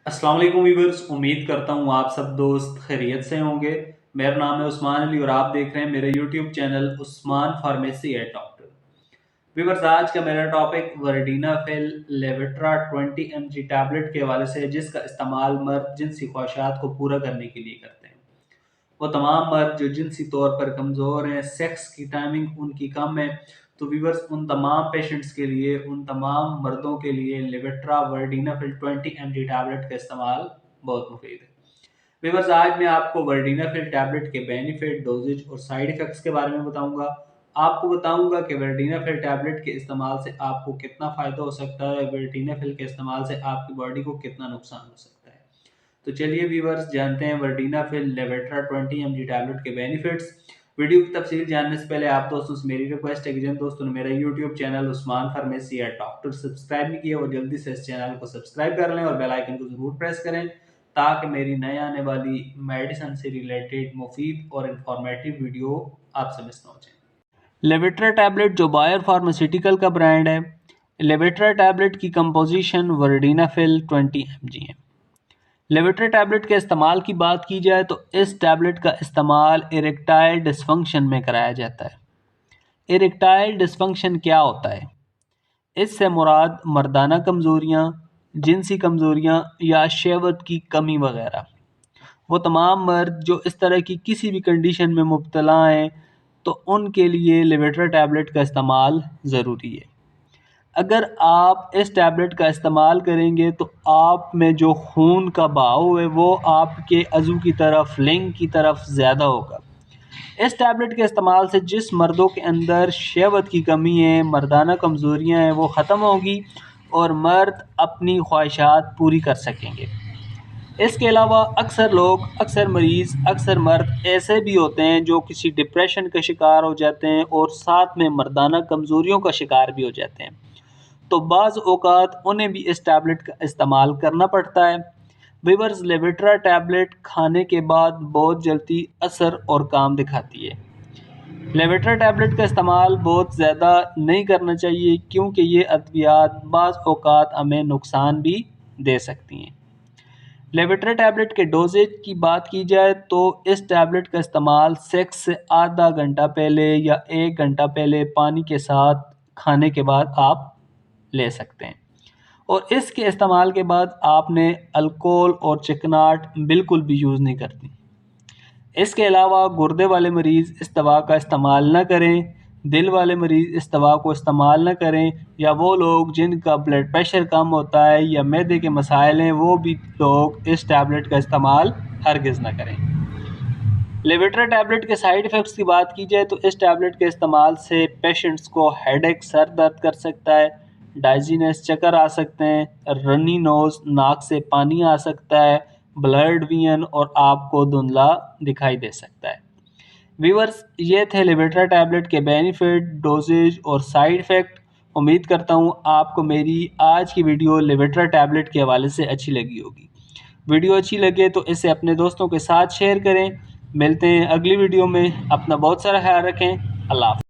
अस्सलाम वालेकुम व्यूअर्स, उम्मीद करता हूँ आप सब दोस्त खैरियत से होंगे। मेरा नाम है उस्मान अली और आप देख रहे हैं मेरे YouTube channel Usman pharmacy and doctor. Viewers, आज का मेरा टॉपिक वर्डीनाफिल लेविट्रा 20 mg टैबलेट के हवाले से है, जिसका इस्तेमाल मर्द जिनसी ख्वाहिशात को पूरा करने के लिए करते हैं। वो तमाम मर्द जो जिनसी तौर पर कमज़ोर हैं, सेक्स की टाइमिंग उनकी कम है, तो व्यूअर्स उन तमाम पेशेंट्स के लिए, उन तमाम मर्दों के लिए लेविट्रा वर्डीनाफिल 20 mg टैबलेट का इस्तेमाल बहुत मुफीद है। व्यूअर्स, आज मैं आपको वर्डीनाफिल टैबलेट के बेनिफिट, डोजेज और साइड इफ़ेक्ट्स के बारे में बताऊंगा। आपको बताऊंगा कि वर्डीनाफिल टैबलेट के इस्तेमाल से आपको कितना फ़ायदा हो सकता है, वर्डीनाफिल के इस्तेमाल से आपकी बॉडी को कितना नुकसान हो सकता है। तो चलिए व्यूअर्स, जानते हैं वर्डीनाफिल लेविट्रा 20 mg टैबलेट के बेनिफिट्स। वीडियो की तफसील जानने से पहले आप दोस्तों से मेरी रिक्वेस्ट है कि जिन दोस्तों ने मेरा YouTube channel Usman pharmacy and doctor subscribe नहीं किया, वो जल्दी से इस चैनल को सब्सक्राइब कर लें और बेल आइकन को ज़रूर प्रेस करें, ताकि मेरी नए आने वाली मेडिसिन से रिलेटेड मुफीद और इंफॉर्मेटिव वीडियो आपसे मिस ना हो जाए। लेविट्रा टैबलेट जो बायर फार्मास्यूटिकल का ब्रांड है, लेविट्रा टैबलेट की कंपोजिशन वर्डीनाफिल 20 mg है। लेविट्रा टैबलेट के इस्तेमाल की बात की जाए तो इस टैबलेट का इस्तेमाल इरेक्टाइल डिसफंक्शन में कराया जाता है। इरेक्टाइल डिसफंक्शन क्या होता है? इससे मुराद मर्दाना कमज़ोरियाँ, जिनसी कमज़ोरियाँ या शहवत की कमी वगैरह। वो तमाम मर्द जो इस तरह की किसी भी कंडीशन में मुब्तला हैं, तो उनके लिए लेविट्रा टैबलेट का इस्तेमाल ज़रूरी है। अगर आप इस टैबलेट का इस्तेमाल करेंगे तो आप में जो खून का बहाव है वो आपके अज़ू की तरफ, लिंग की तरफ ज़्यादा होगा। इस टैबलेट के इस्तेमाल से जिस मर्दों के अंदर शहवत की कमी है, मर्दाना कमज़ोरियाँ हैं, वो ख़त्म होगी और मर्द अपनी ख्वाहिशात पूरी कर सकेंगे। इसके अलावा अक्सर मरीज़, अक्सर मर्द ऐसे भी होते हैं जो किसी डिप्रेशन का शिकार हो जाते हैं और साथ में मर्दाना कमज़ोरियों का शिकार भी हो जाते हैं, तो बाज़ औक़ात उन्हें भी इस टैबलेट का इस्तेमाल करना पड़ता है। व्यूअर्स, लेविट्रा टैबलेट खाने के बाद बहुत जल्दी असर और काम दिखाती है। लेविट्रा टैबलेट का इस्तेमाल बहुत ज़्यादा नहीं करना चाहिए, क्योंकि ये अद्वियात बाज़ औक़ात हमें नुकसान भी दे सकती हैं। लेविट्रा टैबलेट के डोजेज की बात की जाए तो इस टैबलेट का इस्तेमाल सेक्स से आधा घंटा पहले या 1 घंटा पहले पानी के साथ खाने के बाद आप ले सकते हैं, और इसके इस्तेमाल के बाद आपने अल्कोहल और चिकनाट बिल्कुल भी यूज़ नहीं करनी। इसके अलावा गुर्दे वाले मरीज़ इस दवा का इस्तेमाल न करें, दिल वाले मरीज़ इस दवा को इस्तेमाल न करें, या वो लोग जिनका ब्लड प्रेशर कम होता है या मैदे के मसाइल हैं, वो भी लोग इस टैबलेट का इस्तेमाल हरगिज़ न करें। लेविट्रा टैबलेट के साइड इफ़ेक्ट्स की बात की जाए तो इस टैबलेट के इस्तेमाल से पेशेंट्स को हेडेक, सर दर्द कर सकता है, डाइजीनेस, चक्कर आ सकते हैं, रनी नोज़, नाक से पानी आ सकता है, ब्लड विजन और आपको धुंधला दिखाई दे सकता है। व्यूअर्स, ये थे लेविट्रा टैबलेट के बेनिफिट, डोजेज और साइड इफ़ेक्ट। उम्मीद करता हूँ आपको मेरी आज की वीडियो लेविट्रा टैबलेट के हवाले से अच्छी लगी होगी। वीडियो अच्छी लगे तो इसे अपने दोस्तों के साथ शेयर करें। मिलते हैं अगली वीडियो में। अपना बहुत सारा ख्याल रखें। अल्लाह हाफ़िज़।